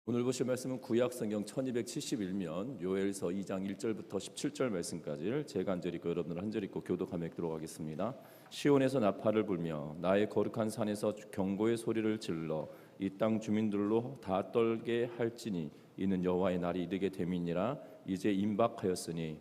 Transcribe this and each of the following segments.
오늘 보실 말씀은 구약성경 1271면 요엘서 2장 1절부터 17절 말씀까지를 제가 한 절 읽고 여러분들 한 절 읽고 교독하며 읽도록 하겠습니다. 시온에서 나팔을 불며 나의 거룩한 산에서 경고의 소리를 질러 이 땅 주민들로 다 떨게 할지니 이는 여호와의 날이 이르게 됨이니라. 이제 임박하였으니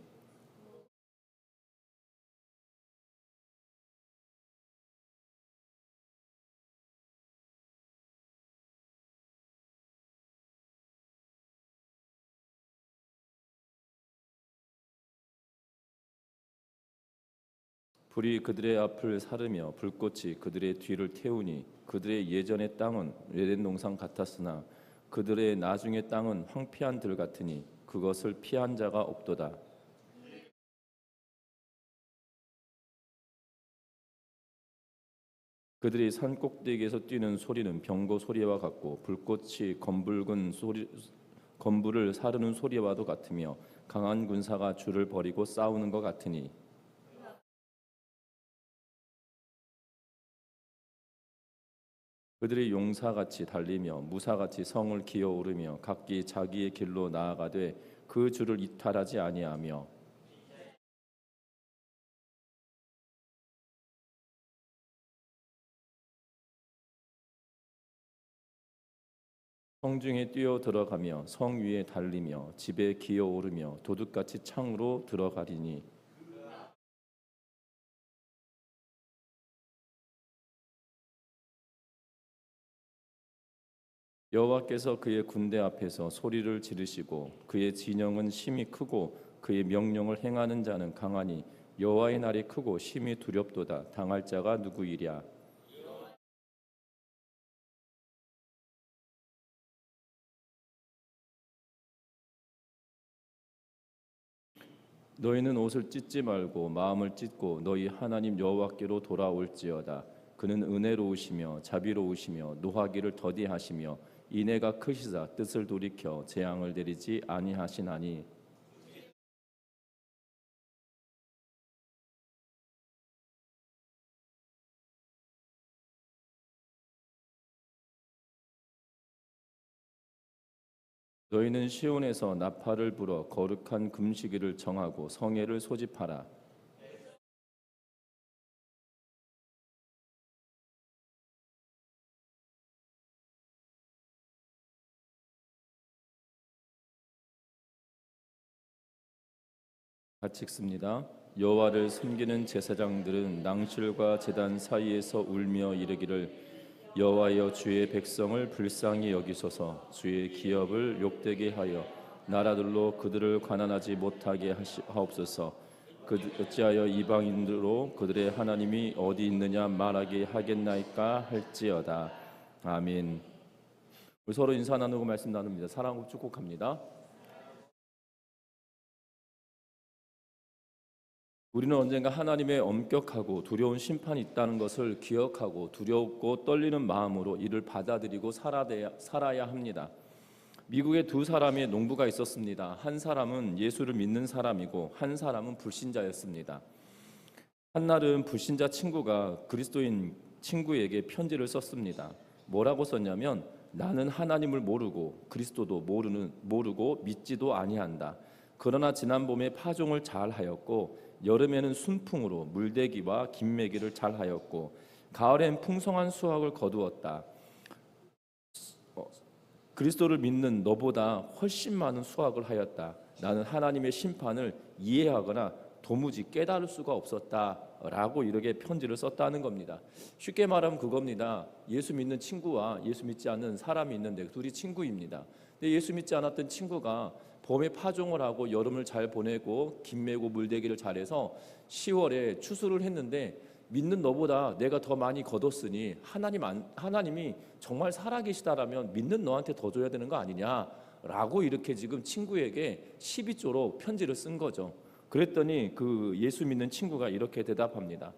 불이 그들의 앞을 사르며 불꽃이 그들의 뒤를 태우니 그들의 예전의 땅은 외된 농상 같았으나 그들의 나중의 땅은 황폐한 들 같으니 그것을 피한 자가 없도다. 그들이 산 꼭대기에서 뛰는 소리는 병거 소리와 같고 불꽃이 건불을 사르는 소리와도 같으며 강한 군사가 줄을 버리고 싸우는 것 같으니 그들이 용사같이 달리며 무사같이 성을 기어오르며 각기 자기의 길로 나아가되 그 줄을 이탈하지 아니하며 성중에 뛰어 들어가며 성 위에 달리며 집에 기어오르며 도둑같이 창으로 들어가리니 여호와께서 그의 군대 앞에서 소리를 지르시고 그의 진영은 심히 크고 그의 명령을 행하는 자는 강하니 여호와의 날이 크고 심히 두렵도다. 당할 자가 누구이랴. 너희는 옷을 찢지 말고 마음을 찢고 너희 하나님 여호와께로 돌아올지어다. 그는 은혜로우시며 자비로우시며 노하기를 더디하시며 인애가 크시사 뜻을 돌이켜 재앙을 내리지 아니하시나니 너희는 시온에서 나팔을 불어 거룩한 금식일을 정하고 성회를 소집하라. 같이 읽습니다. 여호와를 섬기는 제사장들은 낭실과 제단 사이에서 울며 이르기를 여호와여 주의 백성을 불쌍히 여기소서. 주의 기업을 욕되게 하여 나라들로 그들을 가난하지 못하게 하옵소서. 어찌하여 이방인들로 그들의 하나님이 어디 있느냐 말하게 하겠나이까 할지어다. 아멘. 우리 서로 인사 나누고 말씀 나눕니다. 사랑하고 축복합니다. 우리는 언젠가 하나님의 엄격하고 두려운 심판이 있다는 것을 기억하고 두렵고 떨리는 마음으로 이를 받아들이고 살아야 합니다. 미국에 두 사람의 농부가 있었습니다. 한 사람은 예수를 믿는 사람이고 한 사람은 불신자였습니다. 한날은 불신자 친구가 그리스도인 친구에게 편지를 썼습니다. 뭐라고 썼냐면 나는 하나님을 모르고 그리스도도 모르고 믿지도 아니한다. 그러나 지난 봄에 파종을 잘 하였고 여름에는 순풍으로 물대기와 김매기를 잘 하였고 가을엔 풍성한 수확을 거두었다. 그리스도를 믿는 너보다 훨씬 많은 수확을 하였다. 나는 하나님의 심판을 이해하거나 도무지 깨달을 수가 없었다라고 이렇게 편지를 썼다는 겁니다. 쉽게 말하면 그겁니다. 예수 믿는 친구와 예수 믿지 않는 사람이 있는데 둘이 친구입니다. 근데 예수 믿지 않았던 친구가 봄에 파종을 하고 여름을 잘 보내고 김매고 물대기를 잘해서 10월에 추수를 했는데 믿는 너보다 내가 더 많이 거뒀으니 하나님이 정말 살아계시다라면 믿는 너한테 더 줘야 되는 거 아니냐라고 이렇게 지금 친구에게 12조로 편지를 쓴 거죠. 그랬더니 그 예수 믿는 친구가 이렇게 대답합니다.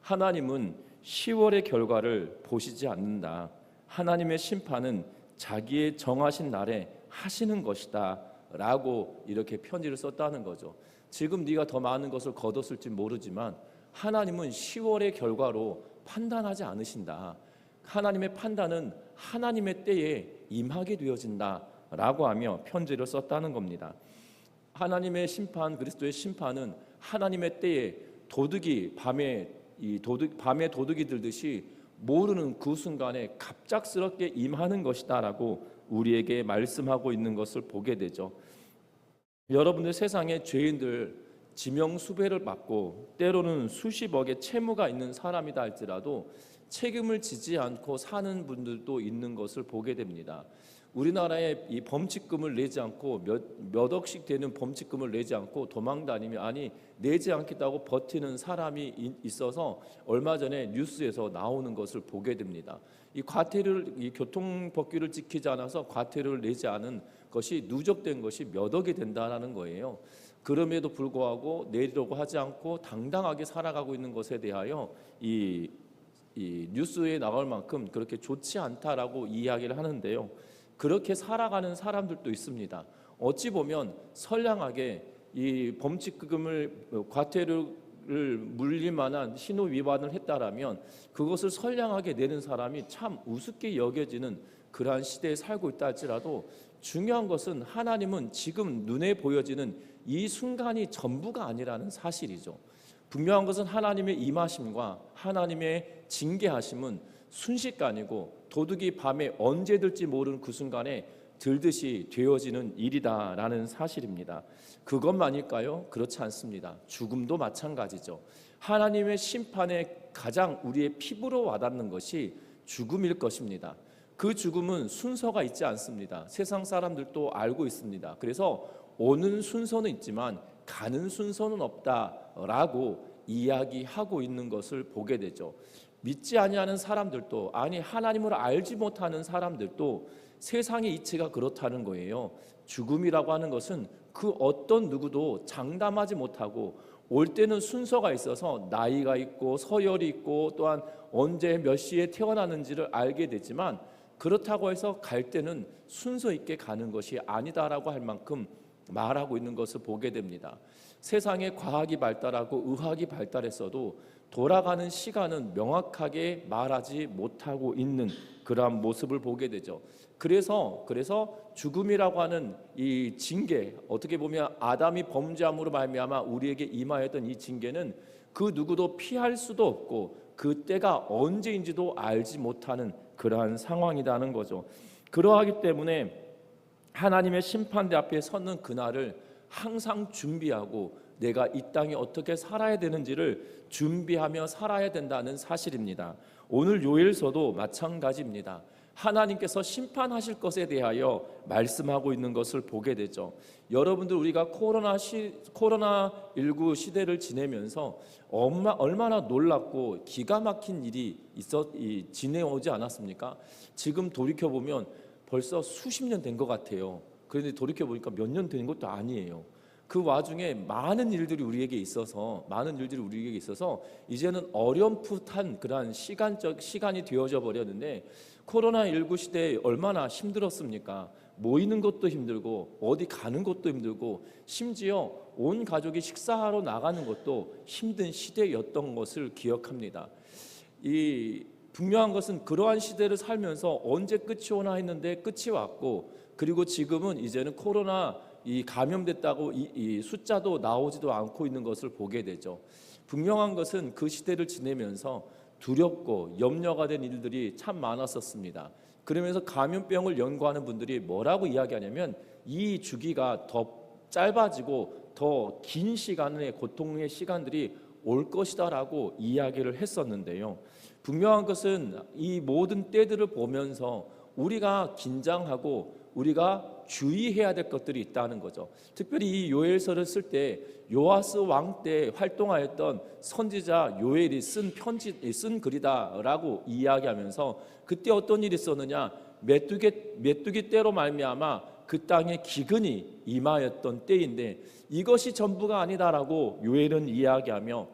하나님은 10월의 결과를 보시지 않는다. 하나님의 심판은 자기의 정하신 날에 하시는 것이다 라고 이렇게 편지를 썼다는 거죠. 지금 네가 더 많은 것을 거뒀을지 모르지만 하나님은 10월의 결과로 판단하지 않으신다. 하나님의 판단은 하나님의 때에 임하게 되어진다 라고 하며 편지를 썼다는 겁니다. 하나님의 심판, 그리스도의 심판은 하나님의 때에 밤에 도둑이 들듯이 모르는 그 순간에 갑작스럽게 임하는 것이다라고 우리에게 말씀하고 있는 것을 보게 되죠. 여러분들, 세상에 죄인들 지명수배를 받고 때로는 수십억의 채무가 있는 사람이다 할지라도 책임을 지지 않고 사는 분들도 있는 것을 보게 됩니다. 우리나라에 이 범칙금을 내지 않고 몇 억씩 되는 범칙금을 내지 않고 도망다니며 내지 않겠다고 버티는 사람이 있어서 얼마 전에 뉴스에서 나오는 것을 보게 됩니다. 이 교통법규를 지키지 않아서 과태료를 내지 않은 것이 누적된 것이 몇 억이 된다는 거예요. 그럼에도 불구하고 내리려고 하지 않고 당당하게 살아가고 있는 것에 대하여 이 뉴스에 나올 만큼 그렇게 좋지 않다라고 이야기를 하는데요. 그렇게 살아가는 사람들도 있습니다. 어찌 보면 선량하게 이 범칙금을 과태료를 물릴 만한 신호 위반을 했다라면 그것을 선량하게 내는 사람이 참 우습게 여겨지는 그러한 시대에 살고 있다 할지라도 중요한 것은 하나님은 지금 눈에 보여지는 이 순간이 전부가 아니라는 사실이죠. 분명한 것은 하나님의 임하심과 하나님의 징계하심은 순식간이고 도둑이 밤에 언제 들지 모르는 그 순간에 들듯이 되어지는 일이다라는 사실입니다. 그것만일까요? 그렇지 않습니다. 죽음도 마찬가지죠. 하나님의 심판에 가장 우리의 피부로 와닿는 것이 죽음일 것입니다. 그 죽음은 순서가 있지 않습니다. 세상 사람들도 알고 있습니다. 그래서 오는 순서는 있지만 가는 순서는 없다라고 이야기하고 있는 것을 보게 되죠. 믿지 아니하는 사람들도, 하나님을 알지 못하는 사람들도 세상의 이치가 그렇다는 거예요. 죽음이라고 하는 것은 그 어떤 누구도 장담하지 못하고 올 때는 순서가 있어서 나이가 있고 서열이 있고 또한 언제 몇 시에 태어나는지를 알게 되지만 그렇다고 해서 갈 때는 순서 있게 가는 것이 아니다라고 할 만큼 말하고 있는 것을 보게 됩니다. 세상에 과학이 발달하고 의학이 발달했어도 돌아가는 시간은 명확하게 말하지 못하고 있는 그러한 모습을 보게 되죠. 그래서 죽음이라고 하는 이 징계, 어떻게 보면 아담이 범죄함으로 말미암아 우리에게 임하였던 이 징계는 그 누구도 피할 수도 없고 그 때가 언제인지도 알지 못하는 그러한 상황이라는 거죠. 그러하기 때문에 하나님의 심판대 앞에 서는 그날을 항상 준비하고 내가 이 땅에 어떻게 살아야 되는지를 준비하며 살아야 된다는 사실입니다. 오늘 요일서도 마찬가지입니다. 하나님께서 심판하실 것에 대하여 말씀하고 있는 것을 보게 되죠. 여러분들, 우리가 코로나19 시대를 지내면서 얼마나 놀랍고 기가 막힌 일이 지내오지 않았습니까? 지금 돌이켜보면 벌써 수십 년 된 것 같아요. 그런데 돌이켜보니까 몇 년 된 것도 아니에요. 그 와중에 많은 일들이 우리에게 있어서 이제는 어렴풋한 그러한 시간이 되어져 버렸는데, 코로나19 시대에 얼마나 힘들었습니까? 모이는 것도 힘들고 어디 가는 것도 힘들고 심지어 온 가족이 식사하러 나가는 것도 힘든 시대였던 것을 기억합니다. 분명한 것은 그러한 시대를 살면서 언제 끝이 오나 했는데 끝이 왔고, 그리고 지금은 이제는 코로나 감염됐다고 이 숫자도 나오지도 않고 있는 것을 보게 되죠. 분명한 것은 그 시대를 지내면서 두렵고 염려가 된 일들이 참 많았었습니다. 그러면서 감염병을 연구하는 분들이 뭐라고 이야기하냐면 이 주기가 더 짧아지고 더 긴 시간의 고통의 시간들이 올 것이다라고 이야기를 했었는데요. 분명한 것은 이 모든 때들을 보면서 우리가 긴장하고 우리가 주의해야 될 것들이 있다는 거죠. 특별히 이 요엘서를 쓸 때 요아스 왕 때 활동하였던 선지자 요엘이 쓴 글이다라고 이야기하면서 그때 어떤 일이 있었느냐, 메뚜기 떼로 말미암아 그 땅에 기근이 임하였던 때인데 이것이 전부가 아니다라고 요엘은 이야기하며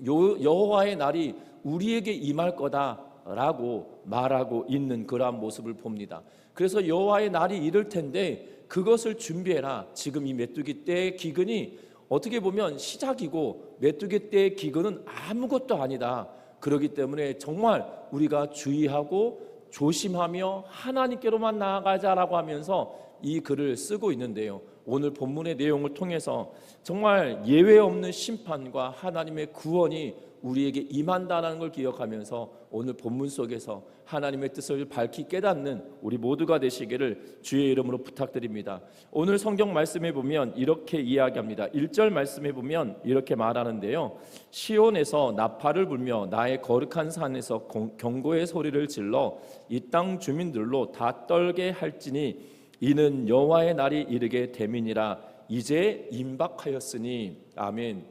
여호와의 날이 우리에게 임할 거다라고 말하고 있는 그러한 모습을 봅니다. 그래서 여호와의 날이 이를 텐데 그것을 준비해라. 지금 이 메뚜기 떼의 기근이 어떻게 보면 시작이고 메뚜기 떼의 기근은 아무것도 아니다. 그렇기 때문에 정말 우리가 주의하고 조심하며 하나님께로만 나아가자라고 하면서 이 글을 쓰고 있는데요. 오늘 본문의 내용을 통해서 정말 예외 없는 심판과 하나님의 구원이 우리에게 임한다는 걸 기억하면서 오늘 본문 속에서 하나님의 뜻을 밝히 깨닫는 우리 모두가 되시기를 주의 이름으로 부탁드립니다. 오늘 성경 말씀에 보면 이렇게 이야기합니다. 1절 말씀에 보면 이렇게 말하는데요. 시온에서 나팔을 불며 나의 거룩한 산에서 경고의 소리를 질러 이 땅 주민들로 다 떨게 할지니 이는 여호와의 날이 이르게 됨이니라. 이제 임박하였으니. 아멘.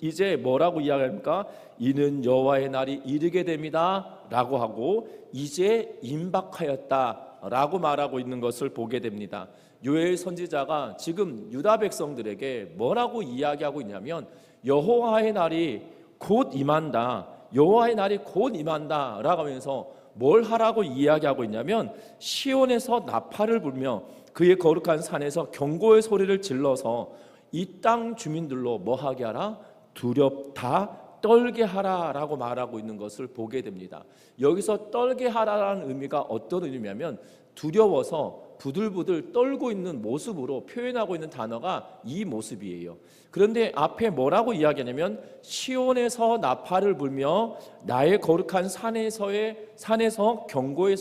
이제 뭐라고 이야기합니까? 이는 여호와의 날이 이르게 됩니다 라고 하고 이제 임박하였다 라고 말하고 있는 것을 보게 됩니다. 요엘 선지자가 지금 유다 백성들에게 뭐라고 이야기하고 있냐면 여호와의 날이 곧 임한다, 여호와의 날이 곧 임한다 라고 하면서 뭘 하라고 이야기하고 있냐면 시온에서 나팔을 불며 그의 거룩한 산에서 경고의 소리를 질러서 이 땅 주민들로 뭐 하게 하라? 두렵다 떨게 하라라고 말하고 있는 것을 보게 됩니다. 여기서 떨게 하라라는 의미가 어떤 의미냐면 두려워서 부들부들 떨고 있는 모습으로 표현하고 있는 단어가 이 모습이에요. 그런데 앞에 뭐라고 이야기하냐면 시온에서 나팔을 불며 나의 거룩한 산에서 경고의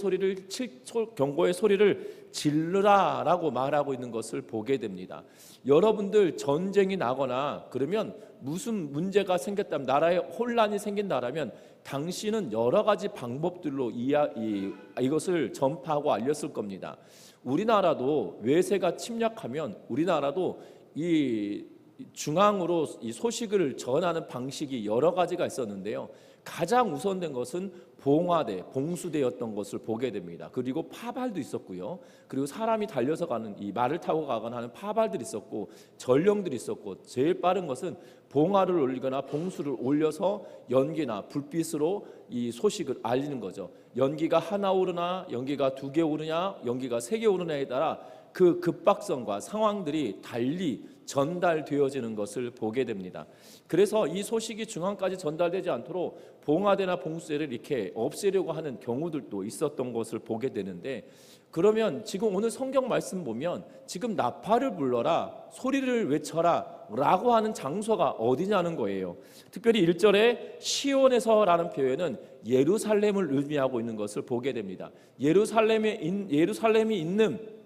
소리를 질르라라고 말하고 있는 것을 보게 됩니다. 여러분들 전쟁이 나거나 그러면 무슨 문제가 생겼다면, 나라에 혼란이 생긴다라면 당신은 여러 가지 방법들로 이것을 전파하고 알렸을 겁니다. 우리나라도 외세가 침략하면 우리나라도 이 중앙으로 이 소식을 전하는 방식이 여러 가지가 있었는데요. 가장 우선된 것은 봉화대, 봉수대였던 것을 보게 됩니다. 그리고 파발도 있었고요. 그리고 사람이 달려서 가는, 이 말을 타고 가거나 하는 파발들이 있었고 전령들이 있었고, 제일 빠른 것은 봉화를 올리거나 봉수를 올려서 연기나 불빛으로 이 소식을 알리는 거죠. 연기가 하나 오르나, 연기가 2개 오르냐, 연기가 3개 오르냐에 따라 그 급박성과 상황들이 달리 전달되어지는 것을 보게 됩니다. 그래서 이 소식이 중앙까지 전달되지 않도록 봉화대나 봉수대를 이렇게 없애려고 하는 경우들도 있었던 것을 보게 되는데, 그러면 지금 오늘 성경 말씀 보면 지금 나팔을 불러라, 소리를 외쳐라 라고 하는 장소가 어디냐는 거예요. 특별히 1절에 시온에서라는 표현은 예루살렘을 의미하고 있는 것을 보게 됩니다. 예루살렘이 있는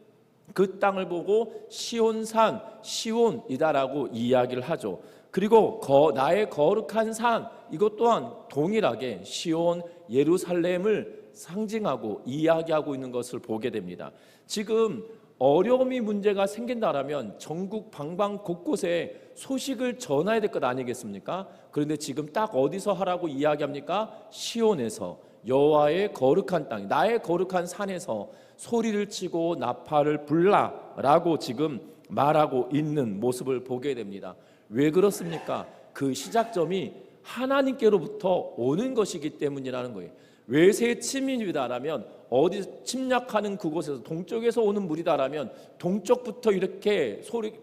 그 땅을 보고 시온산, 시온이다라고 이야기를 하죠. 그리고 나의 거룩한 산, 이것 또한 동일하게 시온, 예루살렘을 상징하고 이야기하고 있는 것을 보게 됩니다. 지금 어려움이 문제가 생긴다라면 전국 방방 곳곳에 소식을 전해야 될 것 아니겠습니까? 그런데 지금 딱 어디서 하라고 이야기합니까? 시온에서, 여호와의 거룩한 땅, 나의 거룩한 산에서 소리를 치고 나팔을 불라라고 지금 말하고 있는 모습을 보게 됩니다. 왜 그렇습니까? 그 시작점이 하나님께로부터 오는 것이기 때문이라는 거예요. 외세 침입이다라면, 어디 침략하는 그곳에서 동쪽에서 오는 물이다라면 동쪽부터 이렇게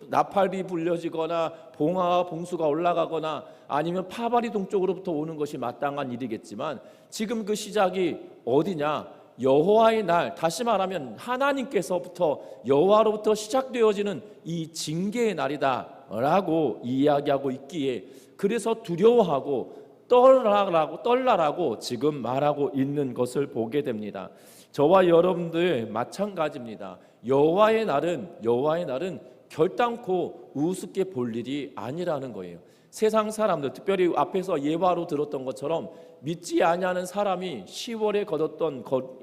나팔이 불려지거나 봉화와 봉수가 올라가거나 아니면 파발이 동쪽으로부터 오는 것이 마땅한 일이겠지만, 지금 그 시작이 어디냐? 여호와의 날, 다시 말하면 하나님께서부터, 여호와로부터 시작되어지는 이 징계의 날이다 라고 이야기하고 있기에, 그래서 두려워하고 떨라라고 지금 말하고 있는 것을 보게 됩니다. 저와 여러분들 마찬가지입니다. 여호와의 날은 결단코 우습게 볼 일이 아니라는 거예요. 세상 사람들, 특별히 앞에서 예화로 들었던 것처럼 믿지 아니하는 사람이 10월에 거뒀던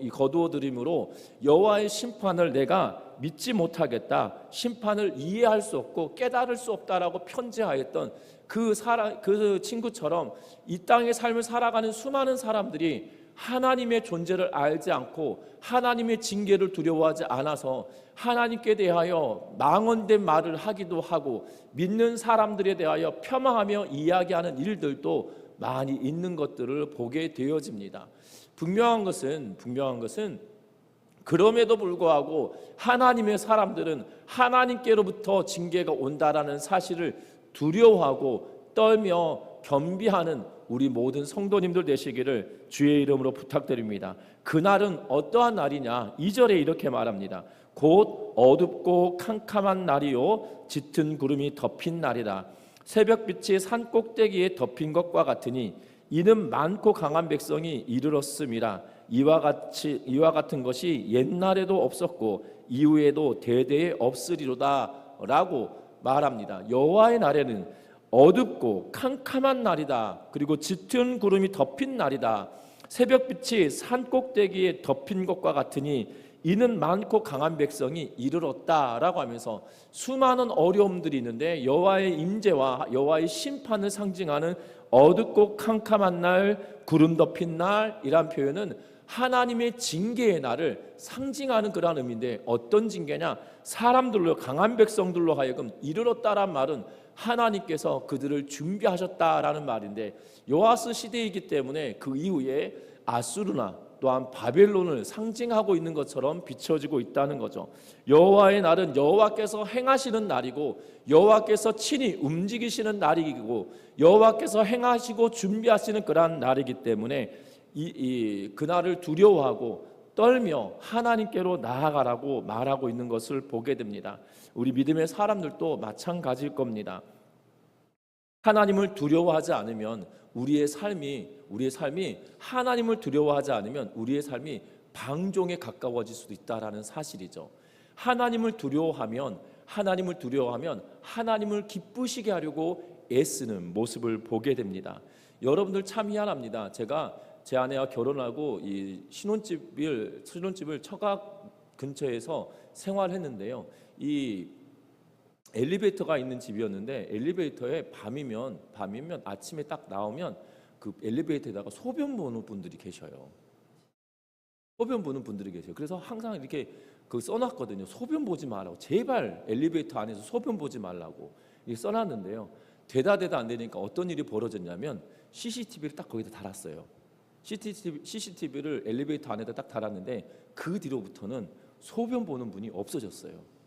거두어들임으로 여호와의 심판을 내가 믿지 못하겠다, 심판을 이해할 수 없고 깨달을 수 없다라고 편지하였던 그 친구처럼 이 땅의 삶을 살아가는 수많은 사람들이 하나님의 존재를 알지 않고 하나님의 징계를 두려워하지 않아서 하나님께 대하여 망언된 말을 하기도 하고 믿는 사람들에 대하여 폄하하며 이야기하는 일들도 많이 있는 것들을 보게 되어집니다. 분명한 것은 그럼에도 불구하고 하나님의 사람들은 하나님께로부터 징계가 온다라는 사실을 두려워하고 떨며 겸비하는 우리 모든 성도님들 되시기를 주의 이름으로 부탁드립니다. 그날은 어떠한 날이냐? 2절에 이렇게 말합니다. 곧 어둡고 캄캄한 날이요 짙은 구름이 덮인 날이라. 새벽빛이 산 꼭대기에 덮인 것과 같으니 이는 많고 강한 백성이 이르렀음이라. 이와 같은 것이 옛날에도 없었고 이후에도 대대에 없으리로다 라고 말합니다. 여호와의 날에는 어둡고 캄캄한 날이다. 그리고 짙은 구름이 덮인 날이다. 새벽빛이 산 꼭대기에 덮인 것과 같으니 이는 많고 강한 백성이 이르렀다라고 하면서 수많은 어려움들이 있는데 여호와의 임재와 여호와의 심판을 상징하는 어둡고 캄캄한 날, 구름 덮인 날이란 표현은 하나님의 징계의 날을 상징하는 그런 의미인데, 어떤 징계냐? 사람들로, 강한 백성들로 하여금 이르렀다란 말은 하나님께서 그들을 준비하셨다라는 말인데, 요아스 시대이기 때문에 그 이후에 아수르나 또한 바벨론을 상징하고 있는 것처럼 비춰지고 있다는 거죠. 여호와의 날은 여호와께서 행하시는 날이고 여호와께서 친히 움직이시는 날이고 여호와께서 행하시고 준비하시는 그러한 날이기 때문에 그날을 두려워하고 떨며 하나님께로 나아가라고 말하고 있는 것을 보게 됩니다. 우리 믿음의 사람들도 마찬가지일 겁니다. 하나님을 두려워하지 않으면 우리의 삶이 하나님을 두려워하지 않으면 우리의 삶이 방종에 가까워질 수도 있다라는 사실이죠. 하나님을 두려워하면 하나님을 기쁘시게 하려고 애쓰는 모습을 보게 됩니다. 여러분들 참 희한합니다. 제가 제 아내와 결혼하고 이 신혼집을 처가 근처에서 생활했는데요. 이 엘리베이터가 있는 집이었는데 엘리베이터에 밤이면 아침에 딱 나오면 그 엘리베이터에다가 소변 보는 분들이 계셔요. 그래서 항상 이렇게 써놨거든요. 소변 보지 말라고, 제발 엘리베이터 안에서 소변 보지 말라고 이렇게 써놨는데요. 되다 안 되니까 어떤 일이 벌어졌냐면 CCTV를 딱 거기다 달았어요. CCTV를 엘리베이터 안에다 딱 달았는데 그 뒤로부터는 소변 보는 분이 없어졌어요.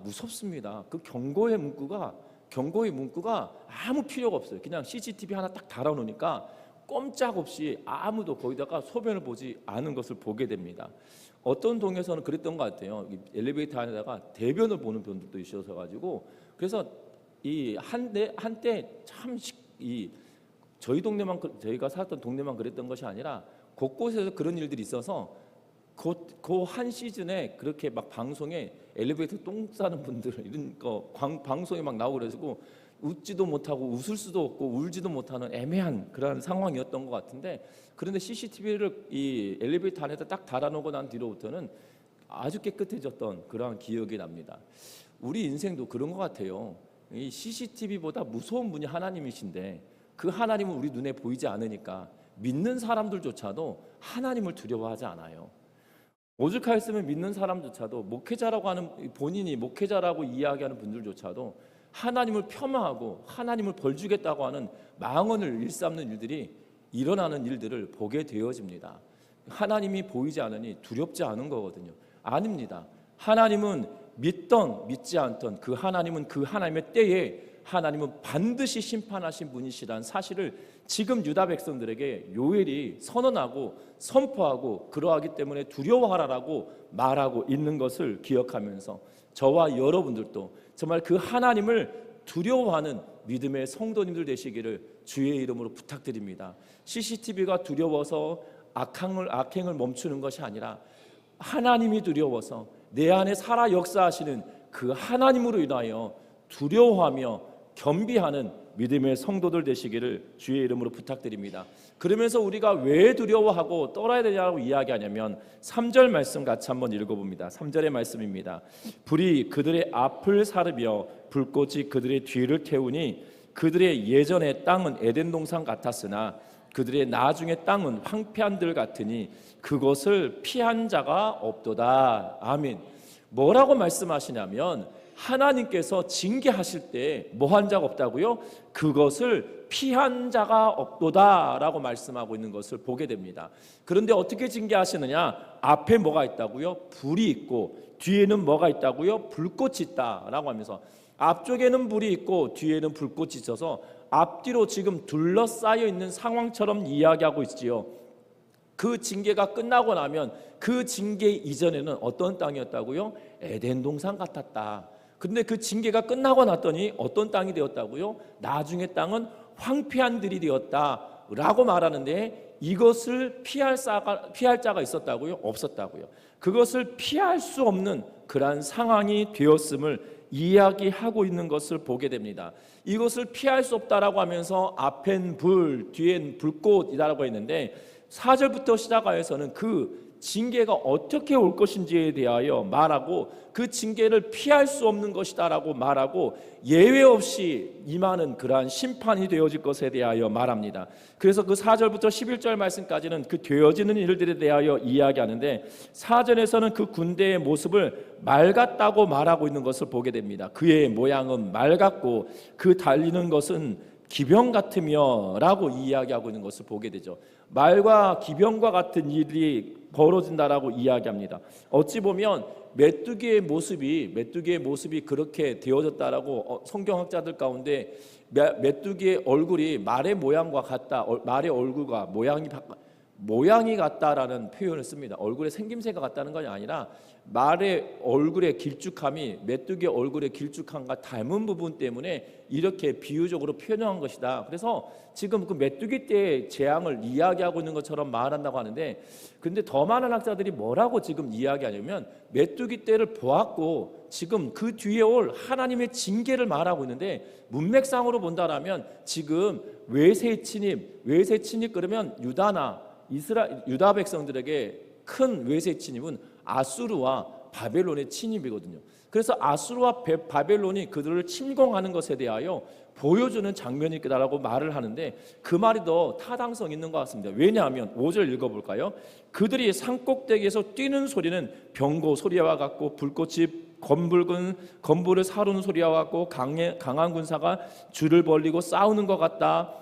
무섭습니다. 그 경고의 문구가 아무 필요가 없어요. 그냥 CCTV 하나 딱 달아놓으니까 꼼짝없이 아무도 거기다가 소변을 보지 않은 것을 보게 됩니다. 어떤 동에서는 그랬던 것 같아요. 엘리베이터 안에다가 대변을 보는 분들도 있어서 가지고, 그래서 이 한때 참 저희가 살았던 동네만 그랬던 것이 아니라 곳곳에서 그런 일들이 있어서 그 한 시즌에 그렇게 막 방송에 엘리베이터 똥 싸는 분들 이런 거 방송에 막 나오고 그래가지고 웃지도 못하고 웃을 수도 없고 울지도 못하는 애매한 그런 상황이었던 것 같은데, 그런데 CCTV를 이 엘리베이터 안에다 딱 달아놓고 난 뒤로부터는 아주 깨끗해졌던 그런 기억이 납니다. 우리 인생도 그런 것 같아요. 이 CCTV보다 무서운 분이 하나님이신데 그 하나님은 우리 눈에 보이지 않으니까 믿는 사람들조차도 하나님을 두려워하지 않아요. 오죽하였으면 믿는 사람조차도 목회자라고 하는, 본인이 목회자라고 이야기하는 분들조차도 하나님을 폄하하고 하나님을 벌주겠다고 하는 망언을 일삼는 일들이 일어나는 일들을 보게 되어집니다. 하나님이 보이지 않으니 두렵지 않은 거거든요. 아닙니다. 하나님은 믿던 믿지 않던 그 하나님은 그 하나님의 때에 하나님은 반드시 심판하신 분이시라는 사실을 지금 유다 백성들에게 요엘이 선언하고 선포하고, 그러하기 때문에 두려워하라라고 말하고 있는 것을 기억하면서 저와 여러분들도 정말 그 하나님을 두려워하는 믿음의 성도님들 되시기를 주의 이름으로 부탁드립니다. CCTV가 두려워서 악행을 멈추는 것이 아니라 하나님이 두려워서 내 안에 살아 역사하시는 그 하나님으로 인하여 두려워하며 겸비하는 믿음의 성도들 되시기를 주의 이름으로 부탁드립니다. 그러면서 우리가 왜 두려워하고 떨어야 되냐고 이야기하냐면 3절 말씀 같이 한번 읽어봅니다. 3절의 말씀입니다. 불이 그들의 앞을 사르며 불꽃이 그들의 뒤를 태우니 그들의 예전의 땅은 에덴 동산 같았으나 그들의 나중의 땅은 황폐한 들 같으니 그것을 피한 자가 없도다. 아멘. 뭐라고 말씀하시냐면 하나님께서 징계하실 때 뭐 한 자가 없다고요? 그것을 피한 자가 없도다라고 말씀하고 있는 것을 보게 됩니다. 그런데 어떻게 징계하시느냐? 앞에 뭐가 있다고요? 불이 있고 뒤에는 뭐가 있다고요? 불꽃이 있다라고 하면서 앞쪽에는 불이 있고 뒤에는 불꽃이 있어서 앞뒤로 지금 둘러싸여 있는 상황처럼 이야기하고 있지요. 그 징계가 끝나고 나면 그 징계 이전에는 어떤 땅이었다고요? 에덴 동산 같았다. 근데 그 징계가 끝나고 났더니 어떤 땅이 되었다고요? 나중에 땅은 황폐한 들이 되었다라고 말하는데, 이것을 피할 자가 있었다고요? 없었다고요. 그것을 피할 수 없는 그러한 상황이 되었음을 이야기하고 있는 것을 보게 됩니다. 이것을 피할 수 없다라고 하면서 앞엔 불, 뒤엔 불꽃이라고 했는데, 4절부터 시작하여서는 그 징계가 어떻게 올 것인지에 대하여 말하고, 그 징계를 피할 수 없는 것이다라고 말하고, 예외 없이 임하는 그러한 심판이 되어질 것에 대하여 말합니다. 그래서 그 4절부터 11절 말씀까지는 그 되어지는 일들에 대하여 이야기하는데, 4절에서는 그 군대의 모습을 맑았다고 말하고 있는 것을 보게 됩니다. 그의 모양은 맑았고 그 달리는 것은 기병 같으며 라고 이야기하고 있는 것을 보게 되죠. 말과 기병과 같은 일이 벌어진다라고 이야기합니다. 어찌 보면 메뚜기의 모습이 그렇게 되어졌다라고 성경학자들 가운데 메뚜기의 얼굴이 말의 모양과 같다, 말의 얼굴과 모양이 같다라는 표현을 씁니다. 얼굴의 생김새가 같다는 것이 아니라 말의 얼굴의 길쭉함이 메뚜기의 얼굴의 길쭉함과 닮은 부분 때문에 이렇게 비유적으로 표현한 것이다. 그래서 지금 그 메뚜기 떼의 재앙을 이야기하고 있는 것처럼 말한다고 하는데, 근데 더 많은 학자들이 뭐라고 지금 이야기하냐면, 메뚜기 떼를 보았고 지금 그 뒤에 올 하나님의 징계를 말하고 있는데, 문맥상으로 본다라면 지금 외세 침입 그러면 유다 백성들에게 큰 외세 침입은 아수르와 바벨론의 침입이거든요. 그래서 아수르와 바벨론이 그들을 침공하는 것에 대하여 보여주는 장면이 있다라고 말을 하는데, 그 말이 더 타당성 있는 것 같습니다. 왜냐하면 5절 읽어볼까요? 그들이 산꼭대기에서 뛰는 소리는 병고 소리와 같고 불꽃이 건불을 사르는 소리와 같고 강한 군사가 줄을 벌리고 싸우는 것 같다.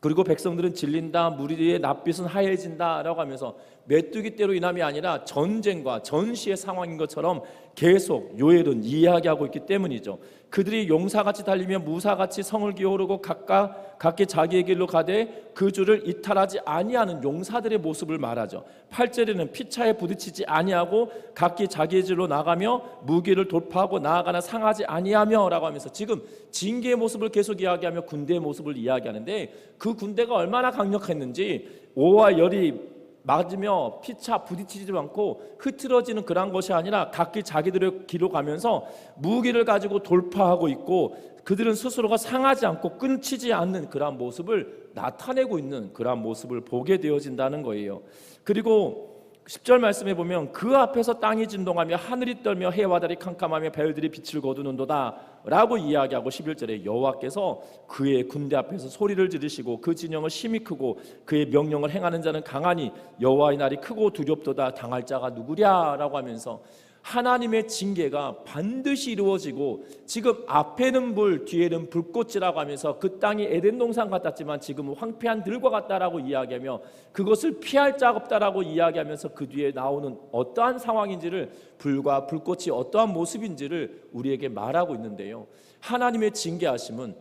그리고 백성들은 질린다, 무리의 낯빛은 하얘진다라고 하면서 메뚜기 떼로 인함이 아니라 전쟁과 전시의 상황인 것처럼 계속 요엘은 이야기하고 있기 때문이죠. 그들이 용사같이 달리며 무사같이 성을 기어오르고 각기 자기의 길로 가되 그 줄을 이탈하지 아니하는 용사들의 모습을 말하죠. 8절에는 피차에 부딪히지 아니하고 각기 자기의 길로 나가며 무기를 돌파하고 나아가나 상하지 아니하며 라고 하면서 지금 징계의 모습을 계속 이야기하며 군대의 모습을 이야기하는데, 그 군대가 얼마나 강력했는지 오와 열이 맞으며 피차 부딪히지 않고 흐트러지는 그런 것이 아니라 각기 자기들의 길로 가면서 무기를 가지고 돌파하고 있고, 그들은 스스로가 상하지 않고 끊치지 않는 그러한 모습을 나타내고 있는 그러한 모습을 보게 되어진다는 거예요. 그리고 10절 말씀에 보면 그 앞에서 땅이 진동하며 하늘이 떨며 해와 달이 캄캄하며 별들이 빛을 거두는도다 라고 이야기하고, 11절에 여호와께서 그의 군대 앞에서 소리를 지르시고 그 진영은 심히 크고 그의 명령을 행하는 자는 강하니 여호와의 날이 크고 두렵도다. 당할 자가 누구랴 라고 하면서 하나님의 징계가 반드시 이루어지고, 지금 앞에는 불 뒤에는 불꽃이라고 하면서 그 땅이 에덴 동산 같았지만 지금은 황폐한 들과 같다라고 이야기하며 그것을 피할 자가 없다라고 이야기하면서 그 뒤에 나오는 어떠한 상황인지를, 불과 불꽃이 어떠한 모습인지를 우리에게 말하고 있는데요. 하나님의 징계하심은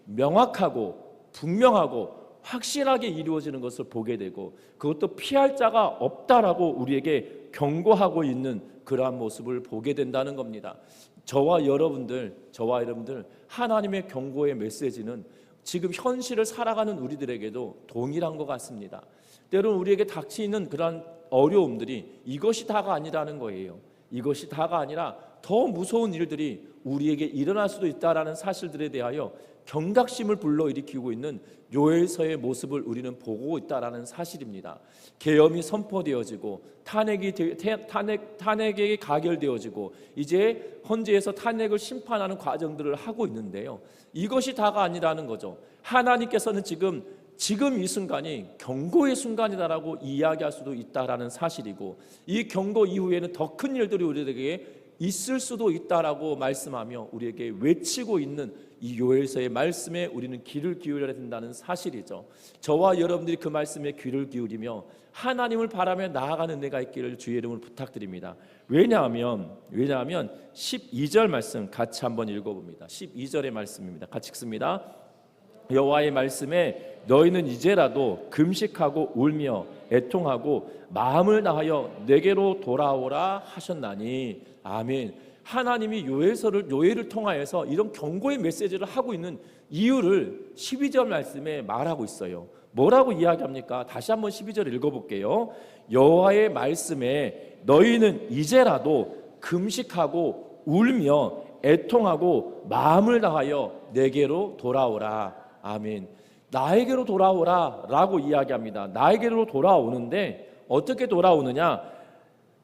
명확하고 분명하고 확실하게 이루어지는 것을 보게 되고, 그것도 피할 자가 없다라고 우리에게 경고하고 있는 그러한 모습을 보게 된다는 겁니다. 저와 여러분들 하나님의 경고의 메시지는 지금 현실을 살아가는 우리들에게도 동일한 것 같습니다. 때로는 우리에게 닥치는 그러한 어려움들이 이것이 다가 아니라는 거예요. 이것이 다가 아니라 더 무서운 일들이 우리에게 일어날 수도 있다라는 사실들에 대하여 경각심을 불러일으키고 있는 요엘서의 모습을 우리는 보고 있다라는 사실입니다. 계엄이 선포되어지고 탄핵이 가결되어지고 이제 헌재에서 탄핵을 심판하는 과정들을 하고 있는데요. 이것이 다가 아니라는 거죠. 하나님께서는 지금 이 순간이 경고의 순간이다라고 이야기할 수도 있다라는 사실이고, 이 경고 이후에는 더 큰 일들이 우리에게 있을 수도 있다라고 말씀하며 우리에게 외치고 있는 이 요엘서의 말씀에 우리는 귀를 기울여야 된다는 사실이죠. 저와 여러분들이 그 말씀에 귀를 기울이며 하나님을 바라며 나아가는 은혜가 있기를 주의 이름으로 부탁드립니다. 왜냐하면 12절 말씀 같이 한번 읽어봅니다. 12절의 말씀입니다. 같이 읽습니다. 여호와의 말씀에 너희는 이제라도 금식하고 울며 애통하고 마음을 다하여 내게로 돌아오라 하셨나니. 아멘. 하나님이 요엘을 통하여서 이런 경고의 메시지를 하고 있는 이유를 12절 말씀에 말하고 있어요. 뭐라고 이야기합니까? 다시 한번 12절 읽어볼게요. 여호와의 말씀에 너희는 이제라도 금식하고 울며 애통하고 마음을 다하여 내게로 돌아오라. 아멘. 나에게로 돌아오라 라고 이야기합니다. 나에게로 돌아오는데 어떻게 돌아오느냐?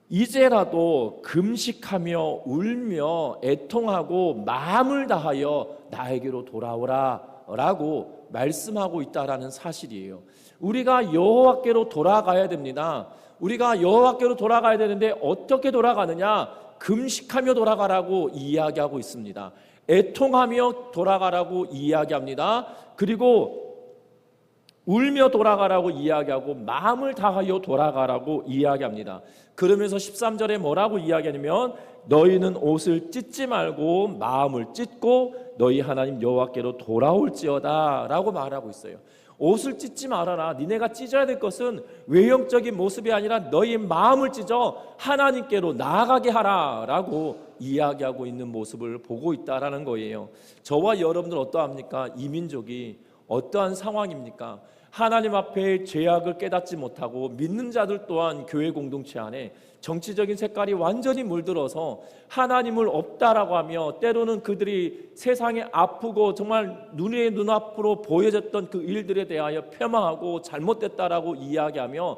이제라도 금식하며 울며 애통하고 마음을 다하여 나에게로 돌아오라 라고 말씀하고 있다라는 사실이에요. 우리가 여호와께로 돌아가야 됩니다. 우리가 여호와께로 돌아가야 되는데 어떻게 돌아가느냐? 금식하며 돌아가라고 이야기하고 있습니다. 애통하며 돌아가라고 이야기합니다. 그리고 울며 돌아가라고 이야기하고 마음을 다하여 돌아가라고 이야기합니다. 그러면서 13절에 뭐라고 이야기하냐면 너희는 옷을 찢지 말고 마음을 찢고 너희 하나님 여호와께로 돌아올지어다 라고 말하고 있어요. 옷을 찢지 말아라. 니네가 찢어야 될 것은 외형적인 모습이 아니라 너희 마음을 찢어 하나님께로 나아가게 하라 라고 이야기하고 있는 모습을 보고 있다라는 거예요. 저와 여러분들 어떠합니까? 이 민족이 어떠한 상황입니까? 하나님 앞에 죄악을 깨닫지 못하고 믿는 자들 또한 교회 공동체 안에 정치적인 색깔이 완전히 물들어서 하나님을 없다라고 하며 때로는 그들이 세상에 아프고 정말 눈의 눈앞으로 보여졌던 그 일들에 대하여 폄하하고 잘못됐다라고 이야기하며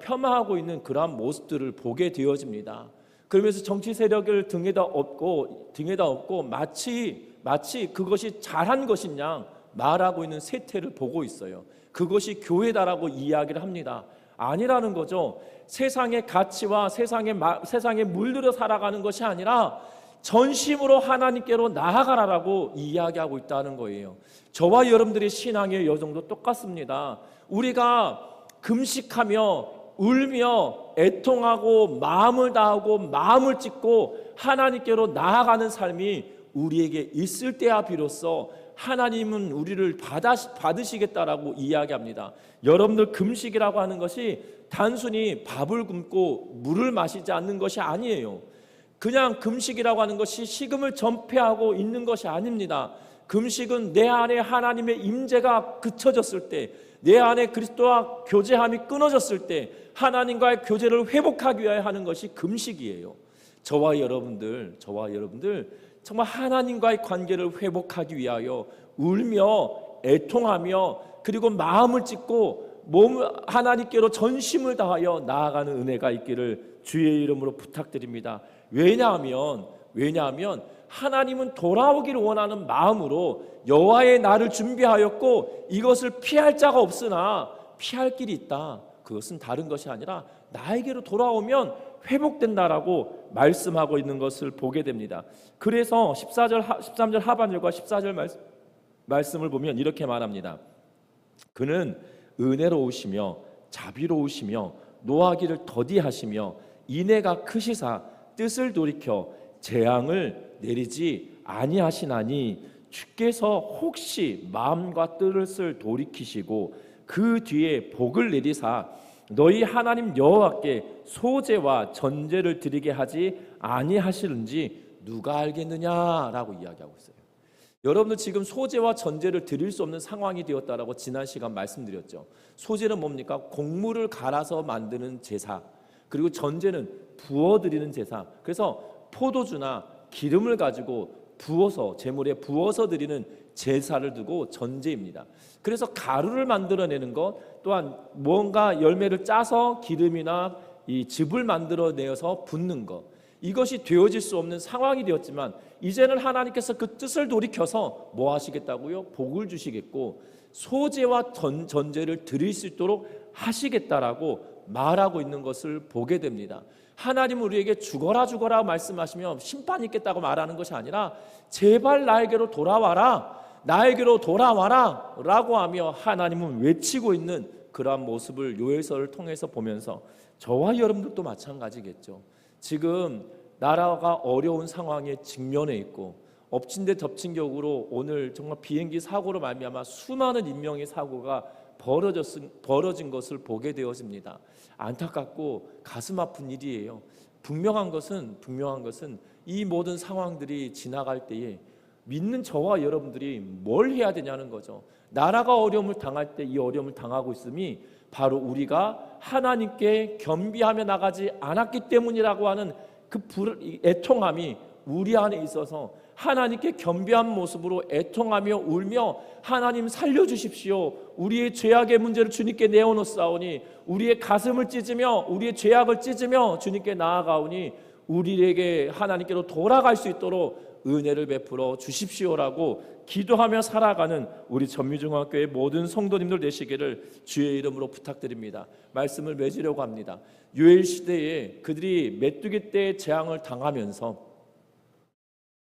폄하하고 있는 그러한 모습들을 보게 되어집니다. 그러면서 정치 세력을 등에다 업고 마치 그것이 잘한 것이냐 말하고 있는 세태를 보고 있어요. 그것이 교회다라고 이야기를 합니다. 아니라는 거죠. 세상의 가치와 세상에 물들어 살아가는 것이 아니라 전심으로 하나님께로 나아가라라고 이야기하고 있다는 거예요. 저와 여러분들의 신앙의 여정도 똑같습니다. 우리가 금식하며 울며 애통하고 마음을 다하고 마음을 찢고 하나님께로 나아가는 삶이 우리에게 있을 때야 비로소 하나님은 우리를 받으시겠다라고 이야기합니다. 여러분들 금식이라고 하는 것이 단순히 밥을 굶고 물을 마시지 않는 것이 아니에요. 그냥 금식이라고 하는 것이 식음을 전폐하고 있는 것이 아닙니다. 금식은 내 안에 하나님의 임재가 그쳐졌을 때, 내 안에 그리스도와 교제함이 끊어졌을 때 하나님과의 교제를 회복하기 위하여 하는 것이 금식이에요. 저와 여러분들 정말 하나님과의 관계를 회복하기 위하여 울며 애통하며 그리고 마음을 찢고 하나님께로 전심을 다하여 나아가는 은혜가 있기를 주의 이름으로 부탁드립니다. 왜냐하면 하나님은 돌아오기를 원하는 마음으로 여호와의 날을 준비하였고 이것을 피할 자가 없으나 피할 길이 있다. 그것은 다른 것이 아니라 나에게로 돌아오면 회복된다라고 말씀하고 있는 것을 보게 됩니다. 그래서 13절 하반절과 14절 말씀을 보면 이렇게 말합니다. 그는 은혜로우시며 자비로우시며 노하기를 더디하시며 인애가 크시사 뜻을 돌이켜 재앙을 내리지 아니하시나니 주께서 혹시 마음과 뜻을 돌이키시고 그 뒤에 복을 내리사 너희 하나님 여호와께 소제와 전제를 드리게 하지 아니하시는지 누가 알겠느냐라고 이야기하고 있어요. 여러분들 지금 소제와 전제를 드릴 수 없는 상황이 되었다라고 지난 시간 말씀드렸죠. 소제는 뭡니까? 곡물을 갈아서 만드는 제사, 그리고 전제는 부어드리는 제사. 그래서 포도주나 기름을 가지고 부어서 제물에 부어서 드리는 제사를 두고 전제입니다. 그래서 가루를 만들어내는 것 또한 뭔가 열매를 짜서 기름이나 이 즙을 만들어내어서 붓는 것, 이것이 되어질 수 없는 상황이 되었지만 이제는 하나님께서 그 뜻을 돌이켜서 뭐 하시겠다고요? 복을 주시겠고 소제와 전제를 드릴 수 있도록 하시겠다라고 말하고 있는 것을 보게 됩니다. 하나님은 우리에게 죽어라 죽어라 말씀하시며 심판이 있겠다고 말하는 것이 아니라 제발 나에게로 돌아와라, 나에게로 돌아와라 라고 하며 하나님은 외치고 있는 그러한 모습을 요엘서를 통해서 보면서 저와 여러분들도 마찬가지겠죠. 지금 나라가 어려운 상황에 직면해 있고 엎친 데 덮친 격으로 오늘 정말 비행기 사고로 말미암아 수많은 인명의 사고가 벌어진 것을 보게 되어집니다. 안타깝고 가슴 아픈 일이에요. 분명한 것은 이 모든 상황들이 지나갈 때에 믿는 저와 여러분들이 뭘 해야 되냐는 거죠. 나라가 어려움을 당할 때 이 어려움을 당하고 있음이 바로 우리가 하나님께 겸비하며 나가지 않았기 때문이라고 하는 그 애통함이 우리 안에 있어서 하나님께 겸비한 모습으로 애통하며 울며 하나님 살려주십시오, 우리의 죄악의 문제를 주님께 내어놓사오니 우리의 가슴을 찢으며 우리의 죄악을 찢으며 주님께 나아가오니 우리에게 하나님께로 돌아갈 수 있도록 은혜를 베풀어 주십시오라고 기도하며 살아가는 우리 전미중학교의 모든 성도님들 되시기를 주의 이름으로 부탁드립니다. 말씀을 맺으려고 합니다. 요엘 시대에 그들이 메뚜기 떼의 재앙을 당하면서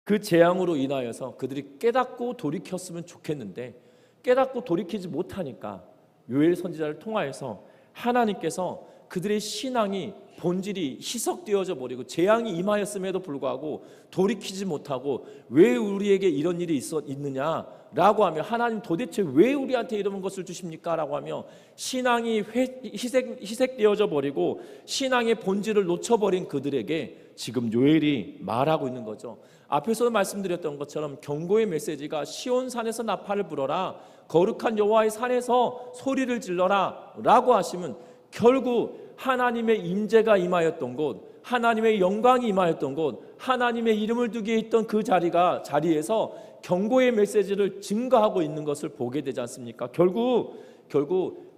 그 재앙으로 인하여서 그들이 깨닫고 돌이켰으면 좋겠는데 깨닫고 돌이키지 못하니까 요엘 선지자를 통하여서 하나님께서 그들의 신앙이 본질이 희석되어져 버리고 재앙이 임하였음에도 불구하고 돌이키지 못하고 왜 우리에게 이런 일이 있느냐라고 하며 하나님 도대체 왜 우리한테 이런 것을 주십니까? 라고 하며 신앙이 희색되어져 버리고 신앙의 본질을 놓쳐버린 그들에게 지금 요엘이 말하고 있는 거죠. 앞에서도 말씀드렸던 것처럼 경고의 메시지가 시온산에서 나팔을 불어라, 거룩한 여호와의 산에서 소리를 질러라 라고 하시면 결국 하나님의 임재가 임하였던 곳, 하나님의 영광이 임하였던 곳, 하나님의 이름을 두기에 있던 그 자리에서 경고의 메시지를 증거하고 있는 것을 보게 되지 않습니까? 결국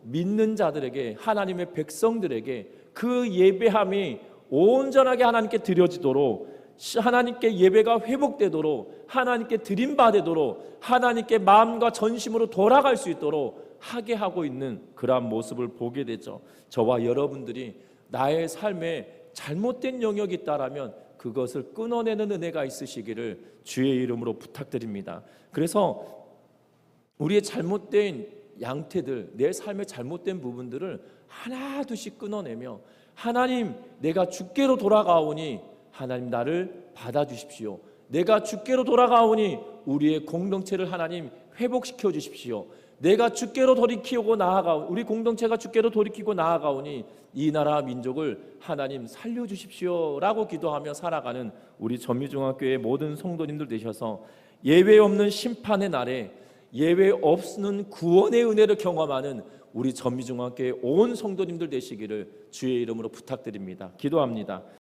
믿는 자들에게, 하나님의 백성들에게 그 예배함이 온전하게 하나님께 드려지도록, 하나님께 예배가 회복되도록, 하나님께 드림받도록, 하나님께 마음과 전심으로 돌아갈 수 있도록 하게 하고 있는 그러한 모습을 보게 되죠. 저와 여러분들이 나의 삶에 잘못된 영역이 있다라면 그것을 끊어내는 은혜가 있으시기를 주의 이름으로 부탁드립니다. 그래서 우리의 잘못된 양태들, 내 삶의 잘못된 부분들을 하나둘씩 끊어내며 하나님, 내가 주께로 돌아가오니 하나님 나를 받아주십시오. 내가 주께로 돌아가오니 우리의 공동체를 하나님 회복시켜 주십시오. 내가 주께로 돌이키고 우리 공동체가 주께로 돌이키고 나아가오니 이 나라 민족을 하나님 살려주십시오라고 기도하며 살아가는 우리 전미중학교의 모든 성도님들 되셔서 예외 없는 심판의 날에 예외 없는 구원의 은혜를 경험하는 우리 전미중학교의 온 성도님들 되시기를 주의 이름으로 부탁드립니다. 기도합니다.